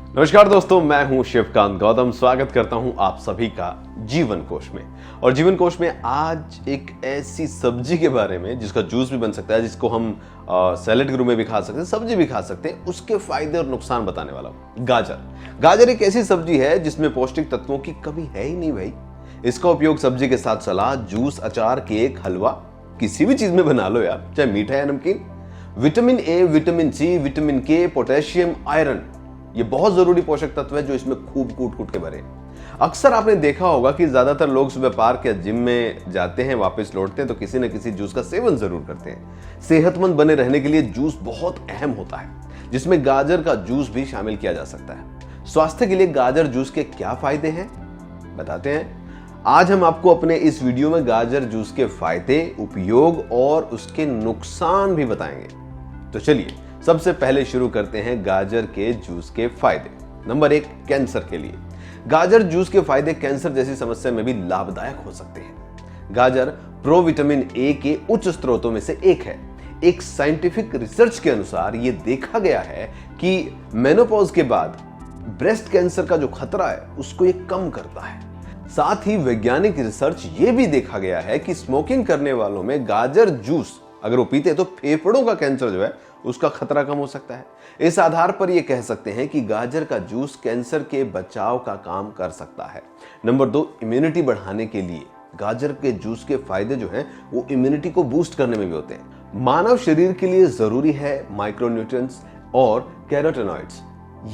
नमस्कार दोस्तों, मैं हूं शिवकांत गौतम। स्वागत करता हूं आप सभी का जीवन कोश में। और जीवन कोश में आज एक ऐसी सब्जी के बारे में जिसका जूस भी बन सकता है, जिसको हम सैलेड के रूप में भी खा सकते हैं, सब्जी भी खा सकते हैं, उसके फायदे और नुकसान बताने वाला हूं। गाजर एक ऐसी सब्जी है जिसमें पौष्टिक तत्वों की कमी है ही नहीं भाई। इसका उपयोग सब्जी के साथ सलाद, जूस, अचार, केक, हलवा, किसी भी चीज में बना लो यार, चाहे मीठा या नमकीन। Vitamin A, vitamin C, vitamin K, potassium, iron, ये बहुत जरूरी पोषक तत्व है जो इसमें खूब कूट के भरे हैं। अक्सर आपने देखा होगा कि ज्यादातर लोग सुबह पार्क या जिम में जाते हैं, वापस लौटते हैं तो किसी न किसी जूस का सेवन जरूर करते हैं। सेहतमंद बने रहने के लिए जूस बहुत अहम होता है, जिसमें गाजर का जूस भी शामिल किया जा सकता है। स्वास्थ्य के लिए गाजर जूस के क्या फायदे हैं बताते हैं। आज हम आपको अपने इस वीडियो में गाजर जूस के फायदे, उपयोग और उसके नुकसान भी बताएंगे। तो चलिए सबसे पहले शुरू करते हैं गाजर के जूस के फायदे। नंबर 1, कैंसर के लिए गाजर जूस के फायदे कैंसर जैसी समस्या में भी लाभदायक हो सकते हैं। गाजर प्रो विटामिन ए के उच्च स्रोतों में से एक है। एक साइंटिफिक रिसर्च के अनुसार यह देखा गया है कि मेनोपॉज के बाद ब्रेस्ट कैंसर का जो खतरा है उसको ये कम करता है। साथ ही वैज्ञानिक रिसर्च ये भी देखा गया है कि स्मोकिंग करने वालों में गाजर जूस अगर वो पीते तो फेफड़ों का कैंसर जो है उसका खतरा कम हो सकता है। इस आधार पर यह कह सकते हैं कि गाजर का जूस कैंसर के बचाव का काम कर सकता है। नंबर 2, इम्यूनिटी बढ़ाने के लिए गाजर के जूस के फायदे जो हैं वो इम्यूनिटी को बूस्ट करने में भी होते हैं। मानव शरीर के लिए जरूरी है माइक्रोन्यूट्रिएंट्स और कैरोटेनॉइड्स।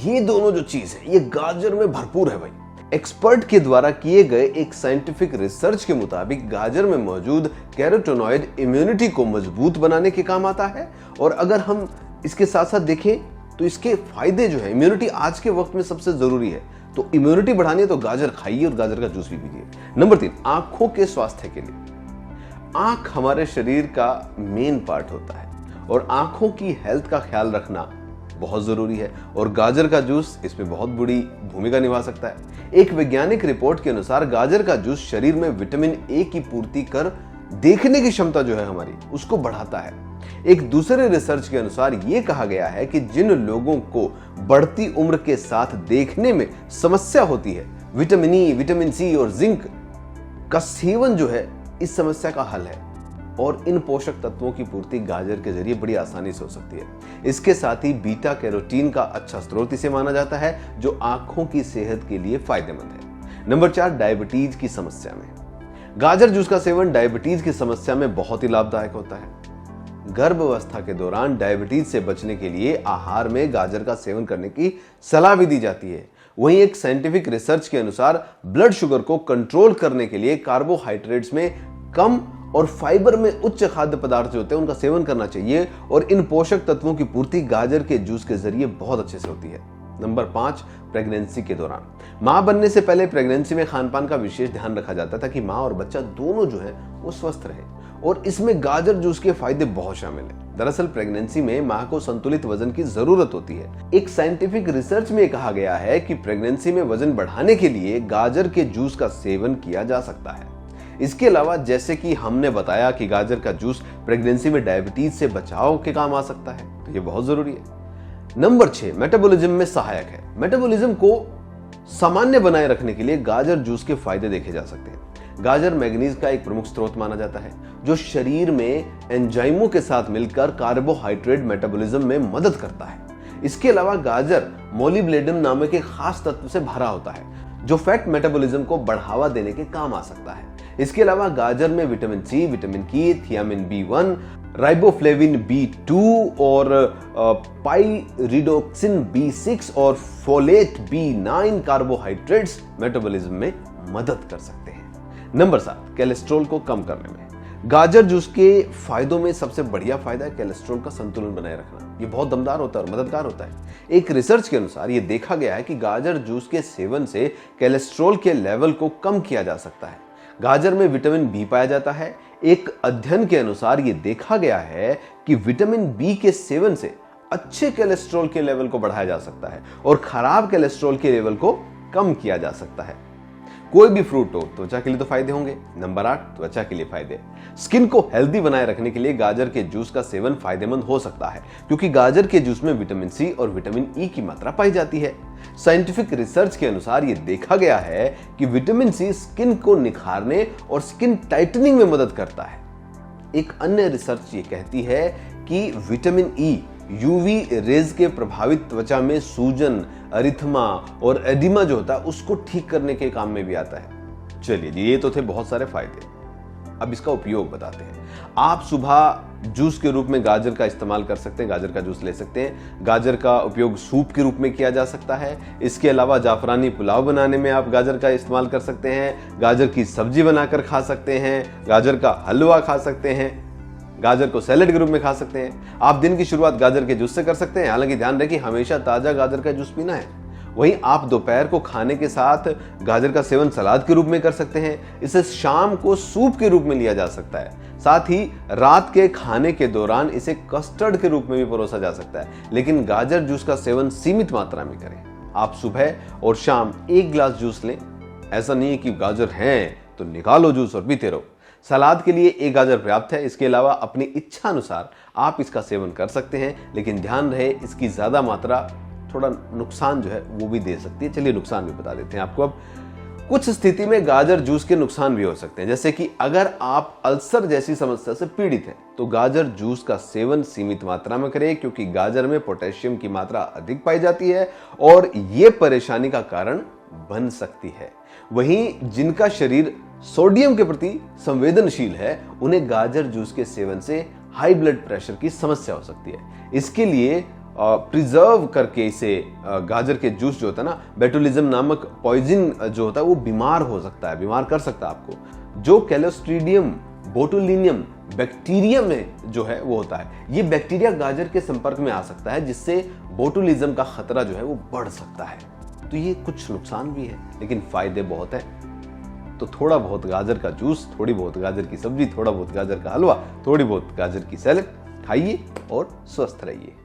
ये दोनों जो चीज है ये गाजर में भरपूर है भाई। एक्सपर्ट के द्वारा किए गए एक साइंटिफिक रिसर्च के मुताबिक गाजर में मौजूद कैरोटेनॉइड इम्यूनिटी को मजबूत बनाने के काम आता है। और अगर हम इसके साथ साथ देखें तो इसके फायदे जो है, इम्यूनिटी आज के वक्त में सबसे जरूरी है, तो इम्यूनिटी बढ़ानी है तो गाजर खाइए और गाजर का जूस भी पीजिए। नंबर 3, आंखों के स्वास्थ्य के लिए। आंख हमारे शरीर का मेन पार्ट होता है और आंखों की हेल्थ का ख्याल रखना बहुत जरूरी है और गाजर का जूस इसमें बहुत बड़ी भूमिका निभा सकता है। एक वैज्ञानिक रिपोर्ट के अनुसार गाजर का जूस शरीर में विटामिन ए की पूर्ति कर देखने की क्षमता जो है हमारी उसको बढ़ाता है। एक दूसरे रिसर्च के अनुसार यह कहा गया है कि जिन लोगों को बढ़ती उम्र के साथ देखने में समस्या होती है, विटामिन ई, विटामिन सी और जिंक का सेवन जो है इस समस्या का हल है और इन पोषक तत्वों की पूर्ति गाजर के जरिए बड़ी आसानी से हो सकती है। इसके साथ ही बीटा कैरोटीन का अच्छा स्रोत इसे माना जाता है जो आंखों की सेहत के लिए फायदेमंद है। नंबर 4, डायबिटीज की समस्या में गाजर जूस का सेवन डायबिटीज की समस्या में बहुत ही लाभदायक होता है। गर्भावस्था के दौरान डायबिटीज से बचने के लिए आहार में गाजर का सेवन करने की सलाह भी दी जाती है। वहीं एक साइंटिफिक रिसर्च के अनुसार ब्लड शुगर को कंट्रोल करने के लिए कार्बोहाइड्रेट्स में कम और फाइबर में उच्च खाद्य पदार्थ जो होते हैं उनका सेवन करना चाहिए और इन पोषक तत्वों की पूर्ति गाजर के जूस के जरिए बहुत अच्छे से होती है। नंबर 5, प्रेगनेंसी के दौरान मां बनने से पहले प्रेगनेंसी में खानपान का विशेष ध्यान रखा जाता था कि मां और बच्चा दोनों जो है वो स्वस्थ रहे और इसमें गाजर जूस के फायदे बहुत शामिल हैं। दरअसल प्रेगनेंसी में मां को संतुलित वजन की जरूरत होती है। एक साइंटिफिक रिसर्च में कहा गया है कि प्रेगनेंसी में वजन बढ़ाने के लिए गाजर के जूस का सेवन किया जा सकता है। इसके अलावा जैसे कि हमने बताया कि गाजर का जूस प्रेगनेंसी में डायबिटीज से बचाव के काम आ सकता है, तो ये बहुत जरूरी है। नंबर 6, मेटाबॉलिज्म में सहायक है। मेटाबॉलिज्म को सामान्य बनाए रखने के लिए गाजर जूस के फायदे देखे जा सकते हैं। गाजर मैग्नीज का एक प्रमुख स्रोत माना जाता है जो शरीर में एंजाइमों के साथ मिलकर कार्बोहाइड्रेट मेटाबॉलिज्म में मदद करता है। इसके अलावा गाजर मोलिब्डेनम नामक एक खास तत्व से भरा होता है जो फैट मेटाबॉलिज्म को बढ़ावा देने के काम आ सकता है। इसके अलावा गाजर में विटामिन सी, विटामिन के, थियामिन B1, राइबोफ्लेविन B2 और पाइरिडोक्सिन B6 और फोलेट B9 कार्बोहाइड्रेट्स मेटाबॉलिज्म में मदद कर सकते हैं। नंबर 7, कोलेस्ट्रॉल को कम करने में गाजर जूस के फायदों में सबसे बढ़िया फायदा है कोलेस्ट्रॉल का संतुलन बनाए रखना। ये बहुत दमदार होता है और मददगार होता है। एक रिसर्च के अनुसार ये देखा गया है कि गाजर जूस के सेवन से कोलेस्ट्रॉल के लेवल को कम किया जा सकता है। गाजर में विटामिन बी पाया जाता है। एक अध्ययन के अनुसार यह देखा गया है कि विटामिन बी के सेवन से अच्छे कोलेस्ट्रॉल के लेवल को बढ़ाया जा सकता है और खराब कोलेस्ट्रॉल के लेवल को कम किया जा सकता है। कोई भी फ्रूट हो त्वचा के लिए तो फायदे होंगे। नंबर 8, त्वचा के लिए फायदे। स्किन को हेल्दी बनाए रखने के लिए गाजर के जूस का सेवन फायदेमंद हो सकता है क्योंकि गाजर के जूस में विटामिन सी और विटामिन ई की मात्रा पाई जाती है। साइंटिफिक रिसर्च के अनुसार ये देखा गया है कि विटामिन सी स्किन को निखारने और स्किन टाइटनिंग में मदद करता है। एक अन्य रिसर्च ये कहती है कि विटामिन ई यूवी रेज के प्रभावित त्वचा में सूजन, अरिथमा और एडिमा जो होता है उसको ठीक करने के काम में भी आता है। चलिए, ये तो थे बहुत सारे फायदे। अब इसका उपयोग बताते हैं। आप सुबह जूस के रूप में गाजर का इस्तेमाल कर सकते हैं, गाजर का जूस ले सकते हैं। गाजर का उपयोग सूप के रूप में किया जा सकता है। इसके अलावा जाफरानी पुलाव बनाने में आप गाजर का इस्तेमाल कर सकते हैं। गाजर की सब्जी बनाकर खा सकते हैं। गाजर का हलवा खा सकते हैं। गाजर को सैलेड के रूप में खा सकते हैं। आप दिन की शुरुआत गाजर के जूस से कर सकते हैं। हालांकि ध्यान रखें, हमेशा ताजा गाजर का जूस पीना है। वहीं आप दोपहर को खाने के साथ गाजर का सेवन सलाद के रूप में कर सकते हैं। इसे शाम को सूप के रूप में लिया जा सकता है। साथ ही रात के खाने के दौरान इसे कस्टर्ड के रूप में भी परोसा जा सकता है। लेकिन गाजर जूस का सेवन सीमित मात्रा में करें। आप सुबह और शाम 1 गिलास जूस लें। ऐसा नहीं है कि गाजर है तो निकालो जूस और पीते रहो। सलाद के लिए 1 गाजर पर्याप्त है। इसके अलावा अपनी इच्छा अनुसार आप इसका सेवन कर सकते हैं, लेकिन ध्यान रहे इसकी ज्यादा मात्रा थोड़ा नुकसान जो है वो भी दे सकती है। चलिए नुकसान भी बता देते हैं आपको। अब कुछ स्थिति में गाजर जूस के नुकसान भी हो सकते हैं, जैसे कि अगर आप अल्सर जैसी समस्या से पीड़ित हैं तो गाजर जूस का सेवन सीमित मात्रा में करें, क्योंकि गाजर में पोटेशियम की मात्रा अधिक पाई जाती है और ये परेशानी का कारण बन सकती है। वहीं जिनका शरीर सोडियम के प्रति संवेदनशील है उन्हें गाजर जूस के सेवन से हाई ब्लड प्रेशर की समस्या हो सकती है। इसके लिए प्रिजर्व करके इसे गाजर के जूस जो होता है ना, बेटुलिज्म नामक पॉइजन जो होता है वो बीमार हो सकता है, बीमार कर सकता है आपको। जो क्लोस्ट्रीडियम बोटुलिनियम बैक्टीरिया में जो है वो होता है, ये बैक्टीरिया गाजर के संपर्क में आ सकता है, जिससे बोटुलिज्म का खतरा जो है वो बढ़ सकता है। तो ये कुछ नुकसान भी है, लेकिन फायदे बहुत है। तो थोड़ा बहुत गाजर का जूस, थोड़ी बहुत गाजर की सब्जी, थोड़ा बहुत गाजर का हलवा, थोड़ी बहुत गाजर की सैलेड खाइए और स्वस्थ रहिए।